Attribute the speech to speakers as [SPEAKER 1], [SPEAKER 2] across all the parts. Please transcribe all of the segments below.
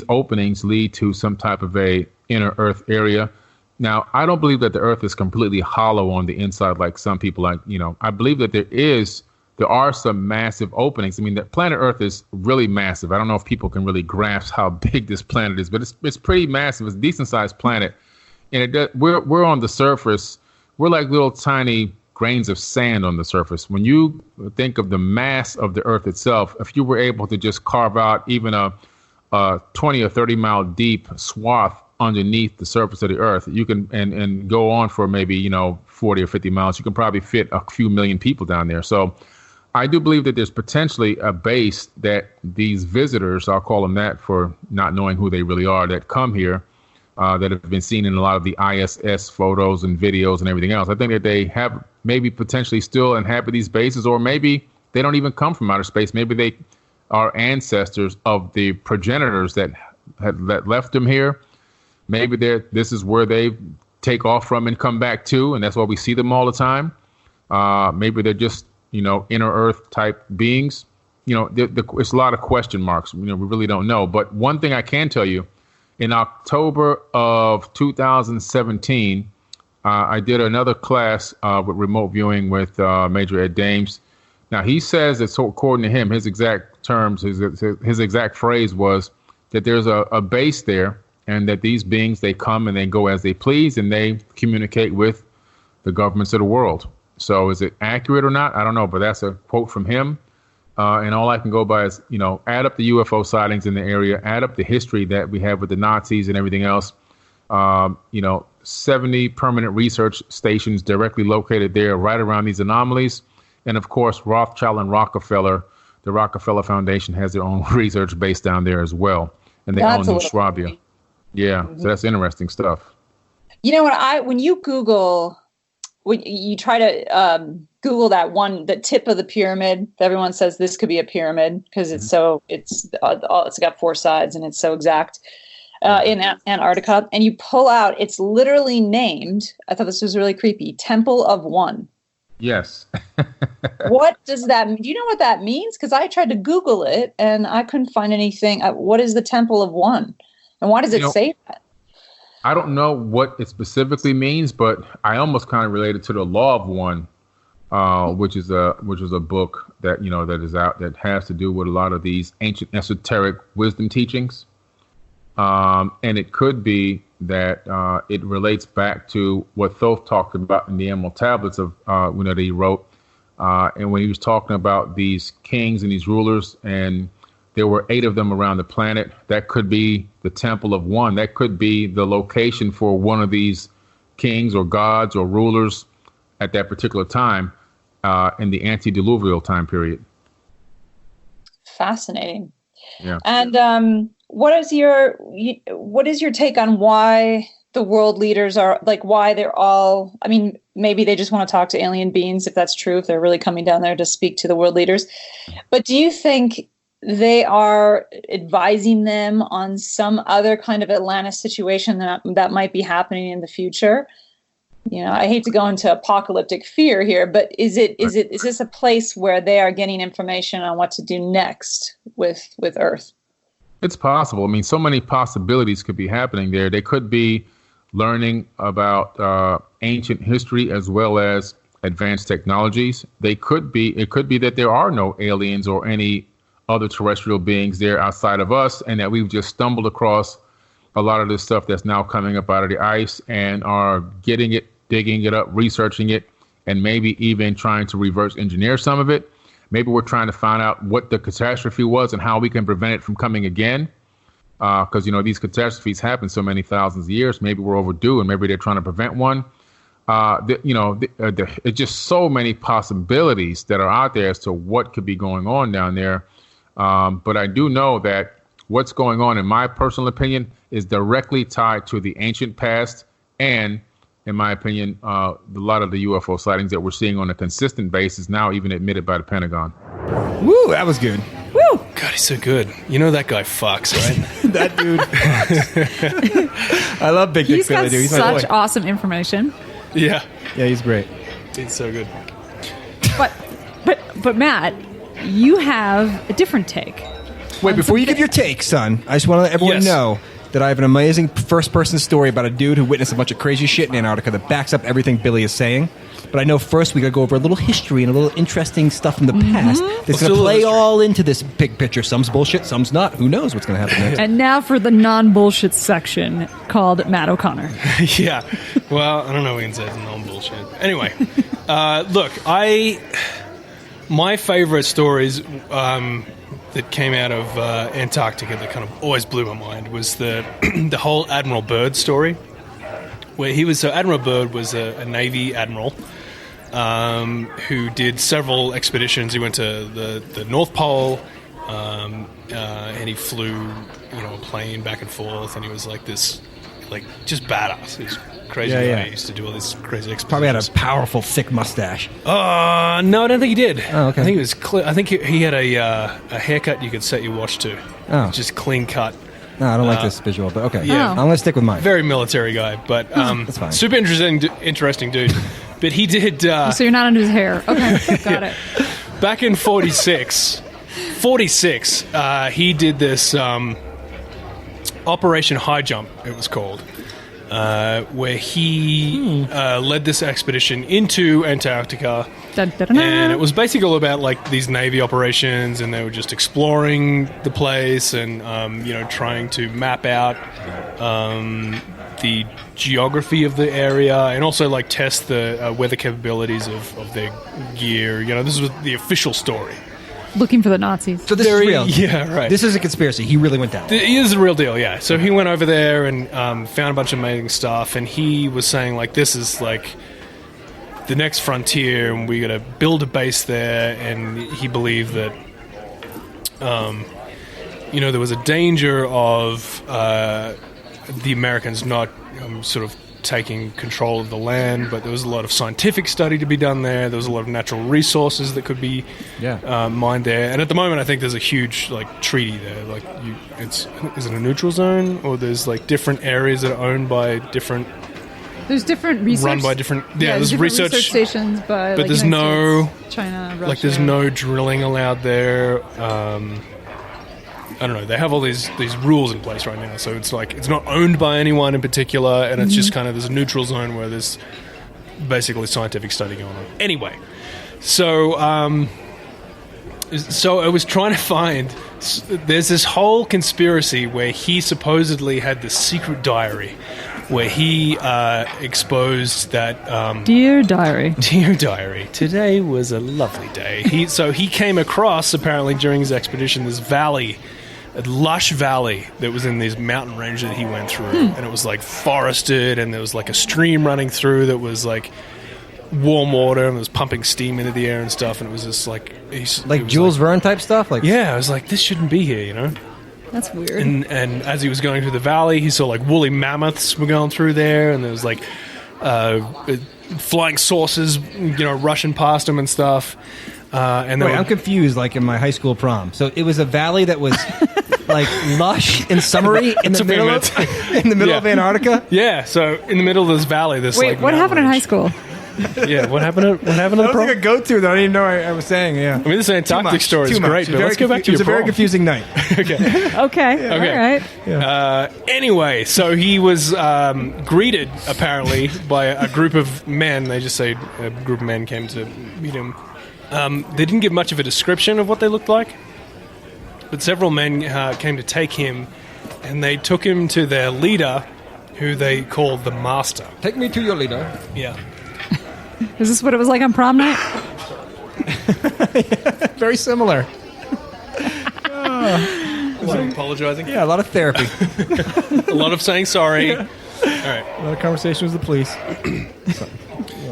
[SPEAKER 1] openings lead to some type of a inner Earth area. Now, I don't believe that the Earth is completely hollow on the inside like some people like, I believe that there are some massive openings. I mean, the planet Earth is really massive. I don't know if people can really grasp how big this planet is, but it's pretty massive. It's a decent sized planet. And we're on the surface. We're like little tiny grains of sand on the surface. When you think of the mass of the Earth itself, if you were able to just carve out even a 20 or 30 mile deep swath underneath the surface of the Earth, you can and go on for maybe 40 or 50 miles, you can probably fit a few million people down there. So I do believe that there's potentially a base that these visitors, I'll call them that for not knowing who they really are, that come here, that have been seen in a lot of the ISS photos and videos and everything else. I think that they have maybe potentially still inhabit these bases, or maybe they don't even come from outer space. Maybe they are ancestors of the progenitors that left them here. Maybe this is where they take off from and come back to, and that's why we see them all the time. Maybe they're just, inner Earth type beings. It's a lot of question marks. We really don't know. But one thing I can tell you, in October of 2017, I did another class with remote viewing with Major Ed Dames. Now, he says that, so according to him, his exact terms, his exact phrase was that there's a base there, and that these beings, they come and they go as they please, and they communicate with the governments of the world. So is it accurate or not? I don't know, but that's a quote from him. And all I can go by is, add up the UFO sightings in the area, add up the history that we have with the Nazis and everything else. 70 permanent research stations directly located there right around these anomalies. And of course, Rothschild and Rockefeller, the Rockefeller Foundation has their own research base down there as well. And they own New Swabia. Yeah, so that's interesting stuff.
[SPEAKER 2] When you Google, when you try to Google the tip of the pyramid, everyone says this could be a pyramid because it's got four sides and it's so exact in Antarctica. And you pull out, it's literally named, I thought this was really creepy, Temple of One.
[SPEAKER 1] Yes.
[SPEAKER 2] What does that mean? Do you know what that means? Because I tried to Google it and I couldn't find anything. What is the Temple of One? And why does it say that?
[SPEAKER 1] I don't know what it specifically means, but I almost kind of relate it to the Law of One, which is a book that that is out that has to do with a lot of these ancient esoteric wisdom teachings, and it could be that it relates back to what Thoth talked about in the Emerald Tablets of that he wrote, and when he was talking about these kings and these rulers, and there were 8 of them around the planet. That could be the Temple of One. That could be the location for one of these kings or gods or rulers at that particular time in the antediluvial time period.
[SPEAKER 2] Fascinating.
[SPEAKER 1] Yeah.
[SPEAKER 2] And what is your take on why the world leaders are why they're all? I mean, maybe they just want to talk to alien beings, if that's true, if they're really coming down there to speak to the world leaders. But do you think they are advising them on some other kind of Atlantis situation that might be happening in the future? I hate to go into apocalyptic fear here, but is this a place where they are getting information on what to do next with Earth?
[SPEAKER 1] It's possible. I mean, so many possibilities could be happening there. They could be learning about ancient history as well as advanced technologies. It could be that there are no aliens or any other terrestrial beings there outside of us, and that we've just stumbled across a lot of this stuff that's now coming up out of the ice and are getting it, digging it up, researching it, and maybe even trying to reverse engineer some of it. Maybe we're trying to find out what the catastrophe was and how we can prevent it from coming again. Because, these catastrophes happen so many thousands of years. Maybe we're overdue and maybe they're trying to prevent one. It's just so many possibilities that are out there as to what could be going on down there. But I do know that what's going on, in my personal opinion, is directly tied to the ancient past and, in my opinion, a lot of the UFO sightings that we're seeing on a consistent basis now, even admitted by the Pentagon.
[SPEAKER 3] Woo, that was good.
[SPEAKER 4] Woo! God, he's so good. That guy fucks, right?
[SPEAKER 3] That dude fucks. I love Big Dick Billy, dude. He's
[SPEAKER 5] such awesome information.
[SPEAKER 4] Yeah.
[SPEAKER 3] Yeah, he's great.
[SPEAKER 4] He's so good.
[SPEAKER 5] But Matt, you have a different take.
[SPEAKER 3] Wait, before you give your take, son, I just want to let everyone know that I have an amazing first-person story about a dude who witnessed a bunch of crazy shit in Antarctica that backs up everything Billy is saying. But I know first we got to go over a little history and a little interesting stuff from the past that's going to play all into this big picture. Some's bullshit, some's not. Who knows what's going to happen next?
[SPEAKER 5] And now for the non-bullshit section called Matt O'Connor.
[SPEAKER 4] Yeah. Well, I don't know what we can say it's non-bullshit. Anyway, look, my favorite stories that came out of Antarctica that kind of always blew my mind was the the whole Admiral Byrd story, where he was. So Admiral Byrd was a Navy admiral who did several expeditions. He went to the North Pole, and he flew, a plane back and forth, and he was like this, just badass. He was crazy guy. He used to do all these crazy expeditions.
[SPEAKER 3] Probably had a powerful, thick mustache.
[SPEAKER 4] No, I don't think he did.
[SPEAKER 3] Oh, okay.
[SPEAKER 4] I think it was I think he had a haircut you could set your watch to.
[SPEAKER 3] Oh.
[SPEAKER 4] Just clean cut.
[SPEAKER 3] No, I don't like this visual, but okay.
[SPEAKER 4] Yeah.
[SPEAKER 3] I'm going to stick with mine.
[SPEAKER 4] Very military guy, but
[SPEAKER 3] That's fine.
[SPEAKER 4] super interesting dude. But he did...
[SPEAKER 5] So you're not into his hair. Okay, got it.
[SPEAKER 4] Back in 46, he did this Operation High Jump, it was called, where he led this expedition into Antarctica. And it was basically all about these Navy operations, and they were just exploring the place and trying to map out the geography of the area, and also test the weather capabilities of their gear. This was the official story.
[SPEAKER 5] Looking for the Nazis.
[SPEAKER 3] So this is real.
[SPEAKER 4] Yeah, right.
[SPEAKER 3] This is a conspiracy. He really went down.
[SPEAKER 4] It is the real deal, yeah. So he went over there and found a bunch of amazing stuff, and he was saying this is the next frontier, and we got to build a base there. And he believed that there was a danger of the Americans not sort of taking control of the land, but there was a lot of scientific study to be done there. There was a lot of natural resources that could be mined there. And at the moment, I think there's a huge treaty there. Is it a neutral zone, or there's different areas that are owned by different?
[SPEAKER 5] There's different research
[SPEAKER 4] run by different. Yeah,
[SPEAKER 5] there's
[SPEAKER 4] research
[SPEAKER 5] stations, but
[SPEAKER 4] there's
[SPEAKER 5] United
[SPEAKER 4] no
[SPEAKER 5] States, China, Russia.
[SPEAKER 4] there's no drilling allowed there. I don't know. They have all these rules in place right now, so it's it's not owned by anyone in particular, and it's just kind of there's a neutral zone where there's basically scientific study going on. Anyway, so I was trying to find. There's this whole conspiracy where he supposedly had this secret diary, where he exposed that.
[SPEAKER 5] Dear diary.
[SPEAKER 4] Dear diary. Today was a lovely day. He came across apparently during his expedition this valley. A lush valley that was in this mountain range that he went through, and it was forested, and there was a stream running through that was warm water, and it was pumping steam into the air and stuff, and it was just
[SPEAKER 3] Jules Verne type stuff.
[SPEAKER 4] Yeah, I was this shouldn't be here,
[SPEAKER 5] That's weird.
[SPEAKER 4] And as he was going through the valley, he saw woolly mammoths were going through there, and there was flying saucers, rushing past him and stuff. And
[SPEAKER 3] I'm confused. In my high school prom, so it was a valley that was lush and summery in the middle of Antarctica.
[SPEAKER 4] Yeah, so in the middle of this valley,
[SPEAKER 5] Wait, what happened in high school?
[SPEAKER 4] Yeah, what happened to the prom?
[SPEAKER 3] That was a go-to that I didn't even know I was saying. Yeah,
[SPEAKER 4] I mean, this Antarctic story is great, but let's go back to your prom.
[SPEAKER 3] It was a very confusing night.
[SPEAKER 5] Okay. All right.
[SPEAKER 4] Yeah. Anyway, so he was greeted apparently by a group of men. They just say a group of men came to meet him. They didn't give much of a description of what they looked like, but several men came to take him, and they took him to their leader, who they called the Master.
[SPEAKER 3] Take me to your leader.
[SPEAKER 4] Yeah.
[SPEAKER 5] Is this what it was like on prom night?
[SPEAKER 3] Very similar.
[SPEAKER 4] A lot of apologizing.
[SPEAKER 3] Yeah, a lot of therapy.
[SPEAKER 4] A lot of saying sorry. All right.
[SPEAKER 3] A lot of conversation with the police.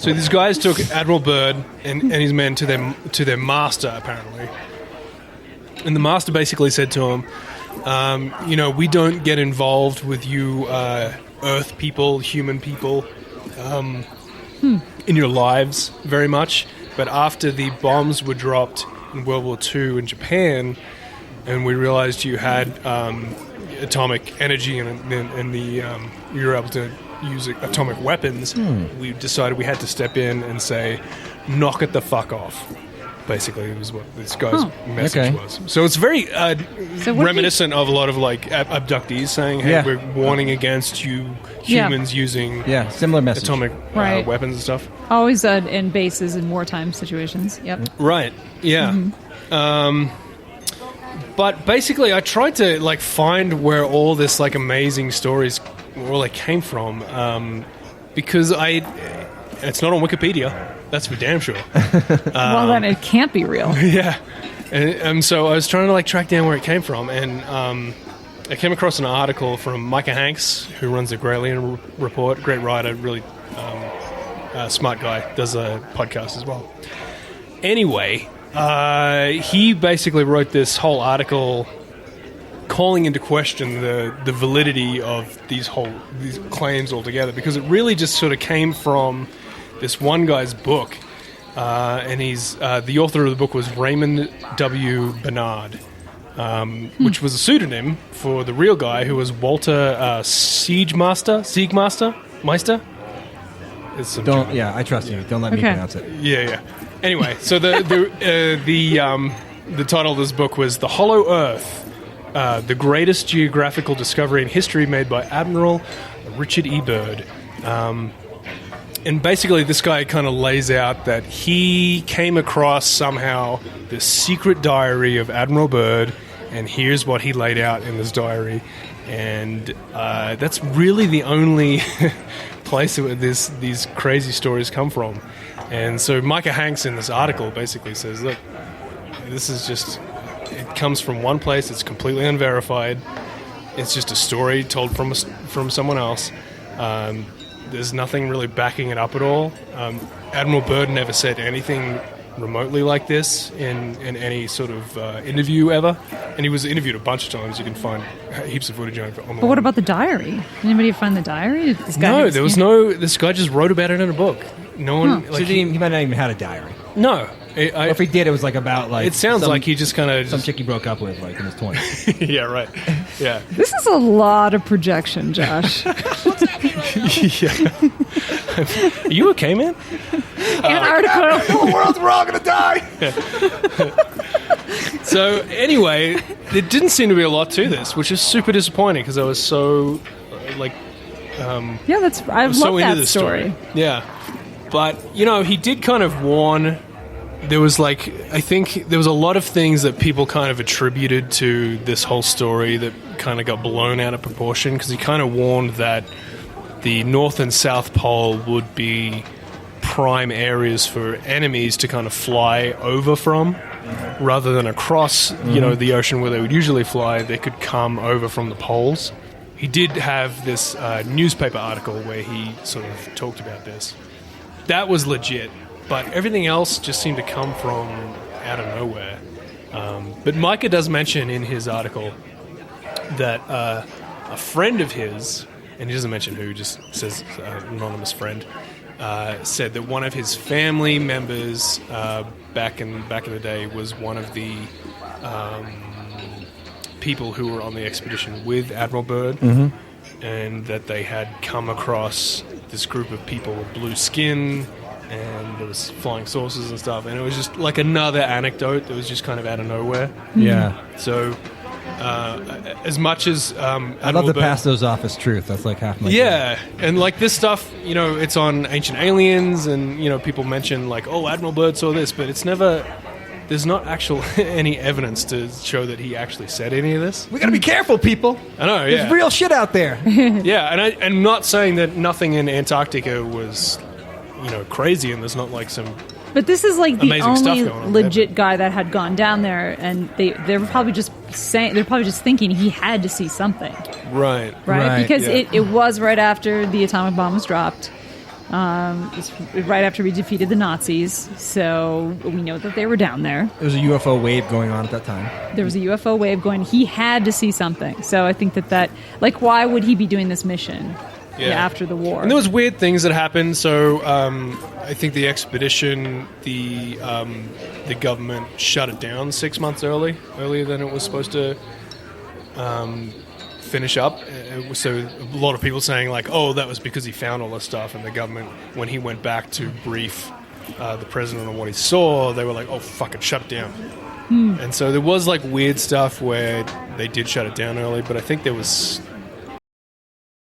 [SPEAKER 4] So these guys took Admiral Byrd and his men to their master, apparently. And the master basically said to him, we don't get involved with you Earth people, human people, in your lives very much. But after the bombs were dropped in World War II in Japan, and we realized you had atomic energy and you were able to use atomic weapons, we decided we had to step in and say, knock it the fuck off. Basically, was what this guy's message was. So it's very reminiscent of a lot of like abductees saying, "Hey, we're warning against you humans using
[SPEAKER 3] similar message.
[SPEAKER 4] atomic weapons and stuff."
[SPEAKER 5] Always in bases in wartime situations. Yep.
[SPEAKER 4] Right. Yeah. But basically, I tried to like find where all this like amazing stories all like came from, because it's not on Wikipedia. That's for damn sure.
[SPEAKER 5] Well, then it can't be real.
[SPEAKER 4] Yeah. And so I was trying to like track down where it came from, and I came across an article from Micah Hanks, who runs the Graylian Report. Great writer, really smart guy. Does a podcast as well. Anyway, he basically wrote this whole article calling into question the validity of these claims altogether, because it really just sort of came from this one guy's book, and he's the author of the book was Raymond W. Bernard, which was a pseudonym for the real guy, who was Walter Siegmeister.
[SPEAKER 3] I trust you. Don't let me pronounce it.
[SPEAKER 4] Yeah. Anyway, so the title of this book was "The Hollow Earth: The Greatest Geographical Discovery in History Made by Admiral Richard E. Byrd." And basically, this guy kind of lays out that he came across somehow the secret diary of Admiral Byrd, and here's what he laid out in this diary. And that's really the only place where these crazy stories come from. And so Micah Hanks in this article basically says, look, this is just, it comes from one place, it's completely unverified, it's just a story told from someone else. There's nothing really backing it up at all. Admiral Byrd never said anything remotely like this in any sort of interview ever. And he was interviewed a bunch of times. You can find heaps of footage on the
[SPEAKER 5] But what about the diary? Did anybody find the diary?
[SPEAKER 4] No, there was no... This guy just wrote about it in a book. No one...
[SPEAKER 3] So he might not even had a diary.
[SPEAKER 4] No.
[SPEAKER 3] Or if he did, it was like about like...
[SPEAKER 4] It sounds like he just kind of...
[SPEAKER 3] Some chick he broke up with like in his 20s.
[SPEAKER 4] Yeah, right. Yeah.
[SPEAKER 5] This is a lot of projection, Josh.
[SPEAKER 4] Yeah. Are you okay, man?
[SPEAKER 5] Antarctica.
[SPEAKER 3] The world's we're all gonna die.
[SPEAKER 4] So anyway, there didn't seem to be a lot to this, which is super disappointing because I was so
[SPEAKER 5] I love that story.
[SPEAKER 4] Yeah, but he did kind of warn. There was I think there was a lot of things that people kind of attributed to this whole story that kind of got blown out of proportion, because he kind of warned that the North and South Pole would be prime areas for enemies to kind of fly over from, rather than across, the ocean where they would usually fly. They could come over from the poles. He did have this newspaper article where he sort of talked about this. That was legit, but everything else just seemed to come from out of nowhere. But Micah does mention in his article that a friend of his, and he doesn't mention who, just says anonymous friend, said that one of his family members back in the day was one of the people who were on the expedition with Admiral Byrd, and that they had come across this group of people with blue skin, and there was flying saucers and stuff, and it was just like another anecdote that was just kind of out of nowhere.
[SPEAKER 3] Yeah.
[SPEAKER 4] So as much as
[SPEAKER 3] I'd love to pass those off as truth. That's like half my
[SPEAKER 4] game. And like this stuff, it's on Ancient Aliens, and people mention like, oh, Admiral Byrd saw this, but it's never... There's not actual any evidence to show that he actually said any of this.
[SPEAKER 3] We gotta be careful, people.
[SPEAKER 4] I know, yeah.
[SPEAKER 3] There's real shit out there.
[SPEAKER 4] Yeah, and I'm not saying that nothing in Antarctica was, crazy, and there's not like some...
[SPEAKER 5] But this is like the only
[SPEAKER 4] legit
[SPEAKER 5] guy that had gone down there, and they're probably just thinking he had to see something.
[SPEAKER 4] Right.
[SPEAKER 5] Because it was right after the atomic bomb was dropped. It's right after we defeated the Nazis, so we know that they were down there.
[SPEAKER 3] There was a UFO wave going on at that time.
[SPEAKER 5] There was a UFO wave going. He had to see something. So I think that why would he be doing this mission after the war?
[SPEAKER 4] And there was weird things that happened. So I think the expedition, the government shut it down 6 months earlier than it was supposed to finish up. So a lot of people saying like, oh, that was because he found all this stuff, and the government, when he went back to brief the president on what he saw, they were like, oh, fuck it, shut it down. And so there was like weird stuff where they did shut it down early, but I think there was